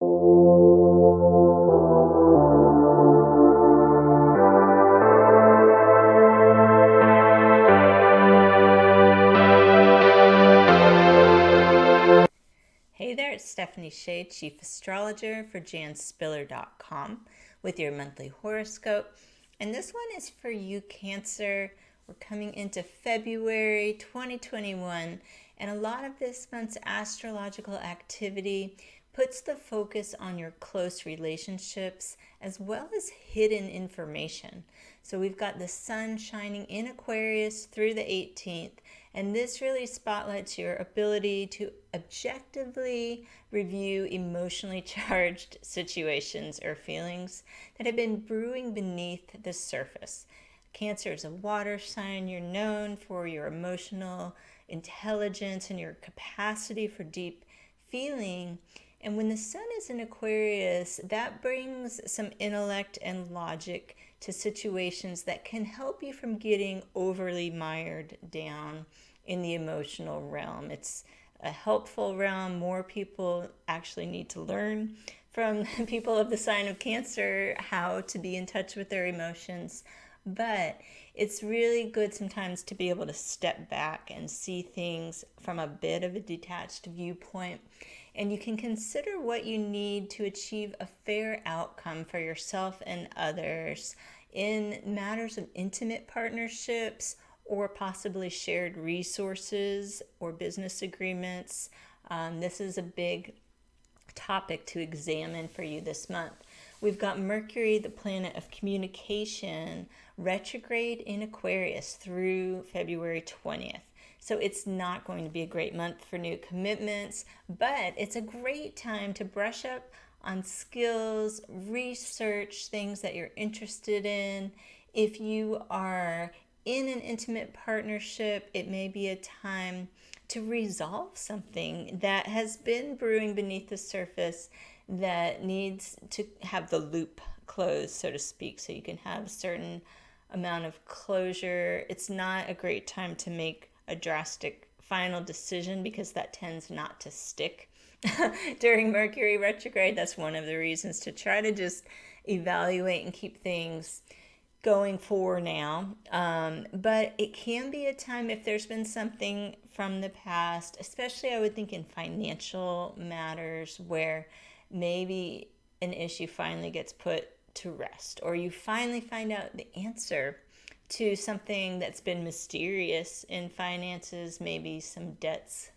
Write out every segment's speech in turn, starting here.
Hey there, it's Stephanie Shea, Chief Astrologer for janspiller.com with your monthly horoscope. And this one is for you, Cancer. We're coming into February 2021, and a lot of this month's astrological activity puts the focus on your close relationships as well as hidden information. So we've got the sun shining in Aquarius through the 18th, and this really spotlights your ability to objectively review emotionally charged situations or feelings that have been brewing beneath the surface. Cancer is a water sign. You're known for your emotional intelligence and your capacity for deep feeling. And when the sun is in Aquarius, that brings some intellect and logic to situations that can help you from getting overly mired down in the emotional realm. It's a helpful realm. More people actually need to learn from people of the sign of Cancer how to be in touch with their emotions. But it's really good sometimes to be able to step back and see things from a bit of a detached viewpoint. And you can consider what you need to achieve a fair outcome for yourself and others in matters of intimate partnerships or possibly shared resources or business agreements. This is a big topic to examine for you this month. We've got Mercury, the planet of communication, retrograde in Aquarius through February 20th. So it's not going to be a great month for new commitments, but it's a great time to brush up on skills, research things that you're interested in. If you are in an intimate partnership, it may be a time to resolve something that has been brewing beneath the surface that needs to have the loop closed, so to speak, so you can have a certain amount of closure. It's not a great time to make a drastic final decision because that tends not to stick during Mercury retrograde. That's one of the reasons to try to just evaluate and keep things going for now. But it can be a time if there's been something from the past, especially I would think in financial matters, where maybe an issue finally gets put to rest, or you finally find out the answer to something that's been mysterious in finances. Maybe some debts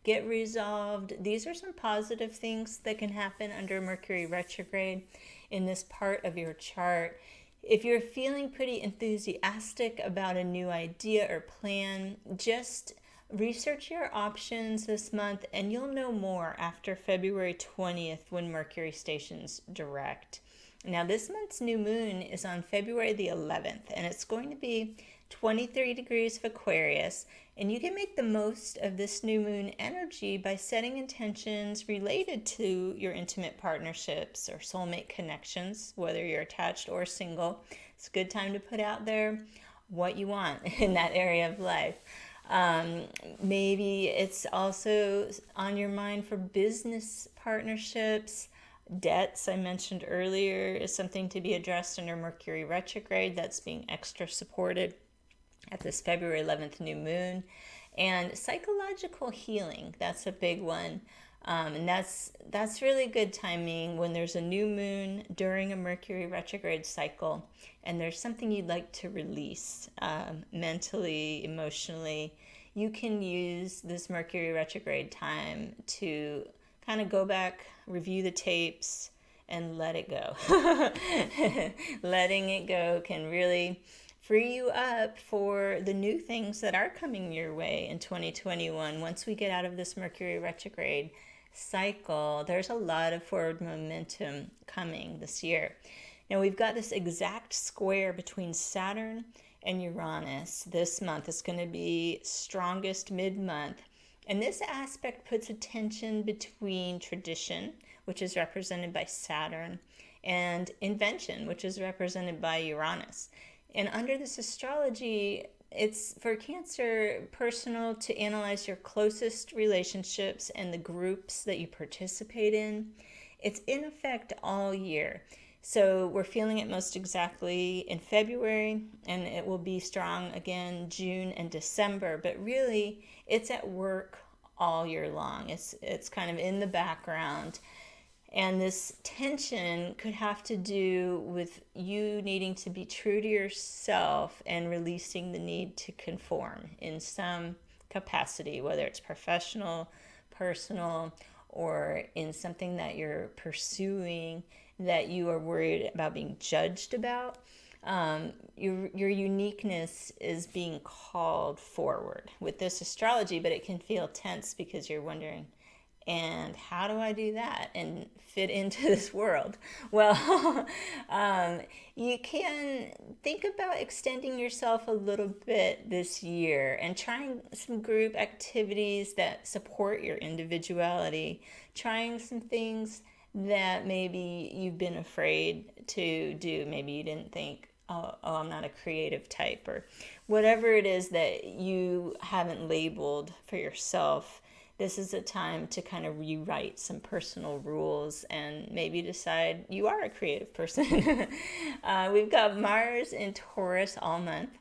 get resolved. These are some positive things that can happen under Mercury retrograde in this part of your chart. If you're feeling pretty enthusiastic about a new idea or plan, just research your options this month, and you'll know more after February 20th when Mercury stations direct. Now, this month's new moon is on February the 11th, and it's going to be 23 degrees of Aquarius, and you can make the most of this new moon energy by setting intentions related to your intimate partnerships or soulmate connections, whether you're attached or single. It's a good time to put out there what you want in that area of life. Maybe it's also on your mind for business partnerships. Debts, I mentioned earlier, is something to be addressed under Mercury retrograde. That's being extra supported at this February 11th new moon. And psychological healing, that's a big one. And that's really good timing when there's a new moon during a Mercury retrograde cycle and there's something you'd like to release mentally, emotionally. You can use this Mercury retrograde time to kind of go back, review the tapes, and let it go. Letting it go can really free you up for the new things that are coming your way in 2021. Once we get out of this Mercury retrograde cycle, there's a lot of forward momentum coming this year. Now, we've got this exact square between Saturn and Uranus this month. It's going to be strongest mid-month. And this aspect puts a tension between tradition, which is represented by Saturn, and invention, which is represented by Uranus. And under this astrology, it's for Cancer personal to analyze your closest relationships and the groups that you participate in. it's in effect all year. So we're feeling it most exactly in February, and it will be strong again June and December. But really, it's at work all year long. It's kind of in the background. And this tension could have to do with you needing to be true to yourself and releasing the need to conform in some capacity, whether it's professional, personal, or in something that you're pursuing that you are worried about being judged about. Your uniqueness is being called forward with this astrology, but it can feel tense because you're wondering, and how do I do that and fit into this world? Well, you can think about extending yourself a little bit this year and trying some group activities that support your individuality, trying some things that maybe you've been afraid to do. Maybe you didn't think, oh, I'm not a creative type, or whatever it is that you haven't labeled for yourself. This is a time to kind of rewrite some personal rules and maybe decide you are a creative person. We've got Mars in Taurus all month.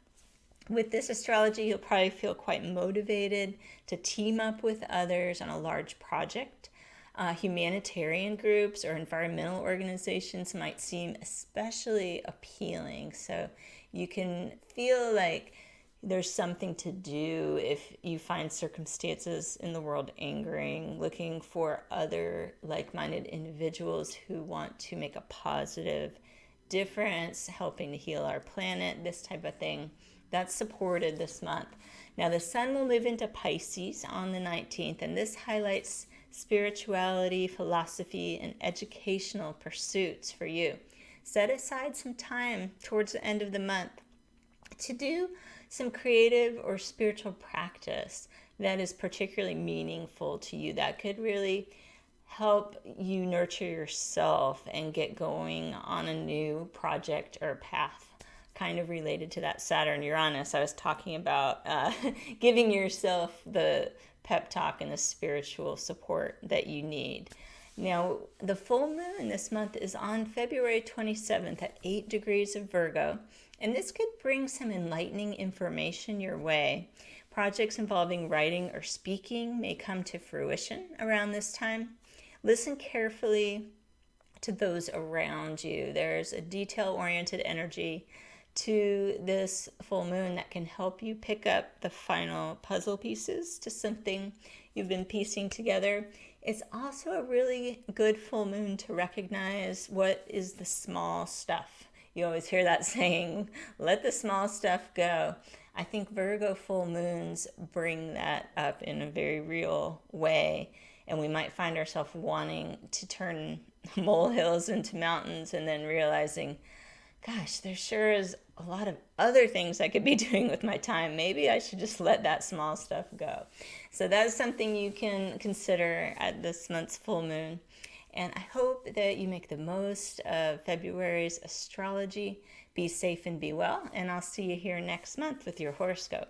With this astrology, you'll probably feel quite motivated to team up with others on a large project. Humanitarian groups or environmental organizations might seem especially appealing. So you can feel like there's something to do if you find circumstances in the world angering, looking for other like-minded individuals who want to make a positive difference, helping to heal our planet, this type of thing. That's supported this month. Now the sun will move into Pisces on the 19th, and this highlights spirituality, philosophy, and educational pursuits for you. Set aside some time towards the end of the month to do some creative or spiritual practice that is particularly meaningful to you, that could really help you nurture yourself and get going on a new project or path, kind of related to that Saturn-Uranus I was talking about, giving yourself the pep talk and the spiritual support that you need. Now, the full moon this month is on February 27th at 8 degrees of Virgo, and this could bring some enlightening information your way. Projects involving writing or speaking may come to fruition around this time. Listen carefully to those around you. There's a detail-oriented energy to this full moon that can help you pick up the final puzzle pieces to something you've been piecing together. It's also a really good full moon to recognize what is the small stuff. You always hear that saying, let the small stuff go. I think Virgo full moons bring that up in a very real way, and we might find ourselves wanting to turn molehills into mountains and then realizing, gosh, there sure is a lot of other things I could be doing with my time. Maybe I should just let that small stuff go. So that's something you can consider at this month's full moon. And I hope that you make the most of February's astrology. Be safe and be well. And I'll see you here next month with your horoscope.